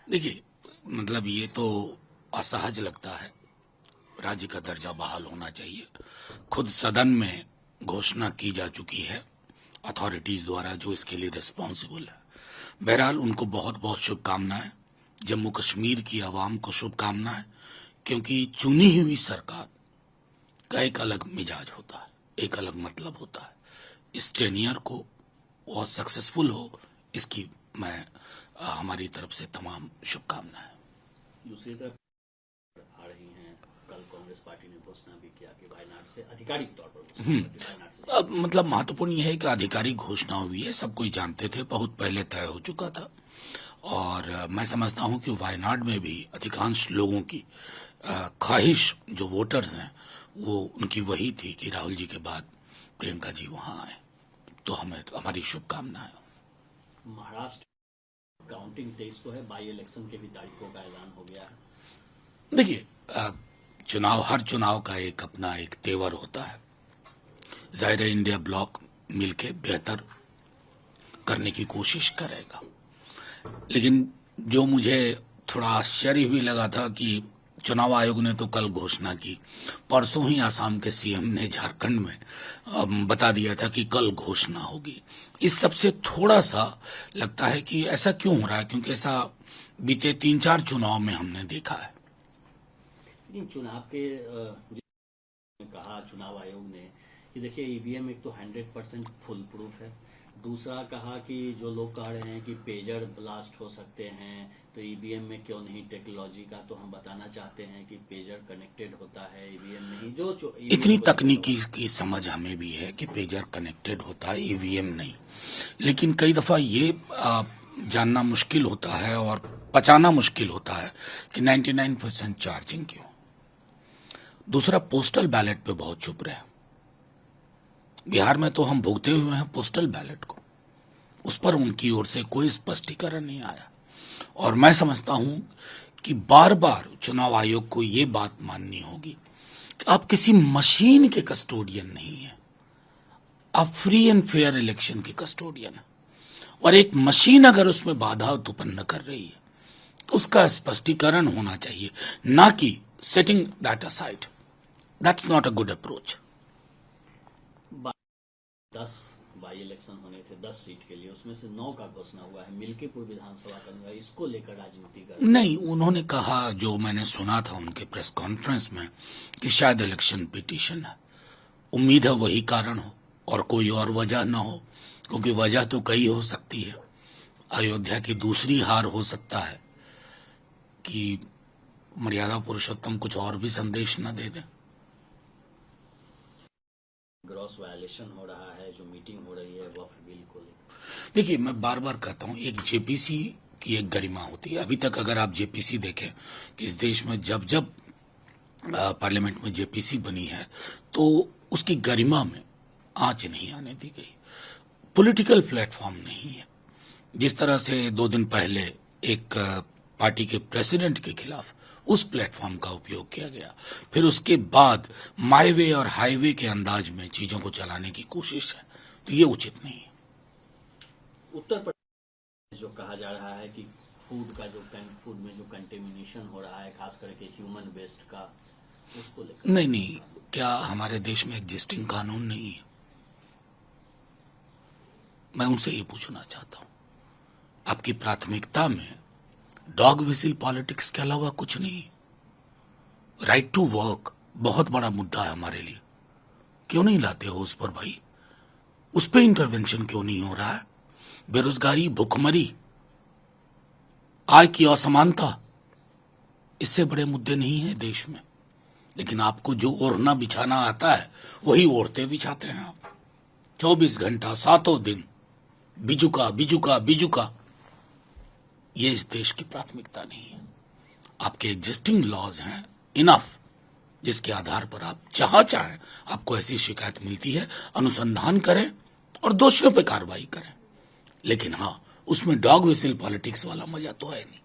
देखिए, मतलब ये तो असहज लगता है। राज्य का दर्जा बहाल होना चाहिए। खुद सदन में घोषणा की जा चुकी है अथॉरिटीज द्वारा जो इसके लिए रिस्पॉन्सिबल है। बहरहाल उनको बहुत बहुत शुभकामनाएं। जम्मू कश्मीर की आवाम को शुभकामनाएं, क्योंकि चुनी हुई सरकार का एक अलग मिजाज होता है, एक अलग मतलब होता है। इस टेनियर को बहुत सक्सेसफुल हो, इसकी मैं हमारी तरफ से तमाम शुभकामनाएं। दूसरी तरफ आ रही हैं, कल कांग्रेस पार्टी ने घोषणा भी किया कि वायनाड से आधिकारिक तौर पर अब मतलब महत्वपूर्ण यह है कि आधिकारिक घोषणा हुई है, सब कोई जानते थे, बहुत पहले तय हो चुका था। और मैं समझता हूं कि वायनाड में भी अधिकांश लोगों की ख्वाहिश, जो वोटर्स हैं, वो उनकी वही थी कि राहुल जी के बाद प्रियंका जी वहां आए। तो हमें हमारी शुभकामनाएं। महाराष्ट्र काउंटिंग 23 को है, बाई इलेक्शन के भी तारीखों का ऐलान हो गया है। देखिए, हर चुनाव का एक अपना एक तेवर होता है। जाहिर है इंडिया ब्लॉक मिलके बेहतर करने की कोशिश करेगा, लेकिन जो मुझे थोड़ा आश्चर्य भी लगा था कि चुनाव आयोग ने तो कल घोषणा की, परसों ही आसाम के सीएम ने झारखंड में बता दिया था कि कल घोषणा होगी। इस सबसे थोड़ा सा लगता है कि ऐसा क्यों हो रहा है, क्योंकि ऐसा बीते 3-4 चुनाव में हमने देखा है। लेकिन चुनाव के कहा चुनाव आयोग ने कि देखिए ईवीएम एक तो 100% फुल प्रूफ है, दूसरा कहा कि जो लोग कह रहे हैं कि पेजर ब्लास्ट हो सकते हैं तो ईवीएम में क्यों नहीं टेक्नोलॉजी का, तो हम बताना चाहते हैं कि पेजर कनेक्टेड होता है, ईवीएम नहीं। जो इतनी तकनीकी की समझ हमें भी है कि पेजर कनेक्टेड होता है, ईवीएम नहीं, लेकिन कई दफा ये जानना मुश्किल होता है और पचाना मुश्किल होता है कि 99% चार्जिंग क्यों। दूसरा, पोस्टल बैलेट पे बहुत चुप रहे। बिहार में तो हम भुगते हुए हैं पोस्टल बैलेट को, उस पर उनकी ओर से कोई स्पष्टीकरण नहीं आया। और मैं समझता हूं कि बार बार चुनाव आयोग को ये बात माननी होगी कि आप किसी मशीन के कस्टोडियन नहीं है, आप फ्री एंड फेयर इलेक्शन के कस्टोडियन है। और एक मशीन अगर उसमें बाधा उत्पन्न कर रही है तो उसका स्पष्टीकरण होना चाहिए, ना कि setting that aside. That's not a good approach. 10 by election होने थे 10 सीट के लिए, उसमें से 9 का घोषणा हुआ है। मिल्कीपुर विधानसभा का इसको लेकर राजनीति कर नहीं, उन्होंने कहा, जो मैंने सुना था उनके प्रेस कॉन्फ्रेंस में, कि शायद इलेक्शन पिटीशन है। उम्मीद है वही कारण हो और कोई और वजह ना हो, क्योंकि वजह तो कई हो सकती है। अयोध्या की दूसरी हार हो सकता है कि मर्यादा पुरुषोत्तम कुछ और भी संदेश न दे दें। ग्रॉस वायलेशन हो रहा है, जो मीटिंग हो रही है वक्फ बिल को लेकर। देखिए, मैं बार बार कहता हूं, एक जेपीसी की एक गरिमा होती है। अभी तक अगर आप जेपीसी देखें कि इस देश में जब जब पार्लियामेंट में जेपीसी बनी है तो उसकी गरिमा में आंच नहीं आने दी गई। पॉलिटिकल प्लेटफॉर्म नहीं है। जिस तरह से 2 दिन पहले एक पार्टी के प्रेसिडेंट के खिलाफ उस प्लेटफॉर्म का उपयोग किया गया, फिर उसके बाद माई वे और हाईवे के अंदाज में चीजों को चलाने की कोशिश है, तो ये उचित नहीं है। उत्तर प्रदेश जो कहा जा रहा है कि फूड में जो कंटेमिनेशन हो रहा है, खास करके ह्यूमन वेस्ट का, उसको लेकर नहीं, क्या हमारे देश में एग्जिस्टिंग कानून नहीं है? मैं उनसे ये पूछना चाहता हूं, आपकी प्राथमिकता में डॉग विसिल पॉलिटिक्स के अलावा कुछ नहीं? राइट टू वर्क बहुत बड़ा मुद्दा है हमारे लिए, क्यों नहीं लाते हो उस पर भाई? उस पर इंटरवेंशन क्यों नहीं हो रहा है? बेरोजगारी, भुखमरी, आय की असमानता, इससे बड़े मुद्दे नहीं है देश में। लेकिन आपको जो ओढ़ना बिछाना आता है वही ओढ़ते बिछाते हैं आप। 24 घंटा 7 दिन बिजुका बिजुका बिजुका। ये इस देश की प्राथमिकता नहीं है। आपके एग्जिस्टिंग लॉज हैं इनफ, जिसके आधार पर आप जहां चाहें आपको ऐसी शिकायत मिलती है, अनुसंधान करें और दोषियों पर कार्रवाई करें। लेकिन हां, उसमें डॉग विसिल पॉलिटिक्स वाला मजा तो है नहीं।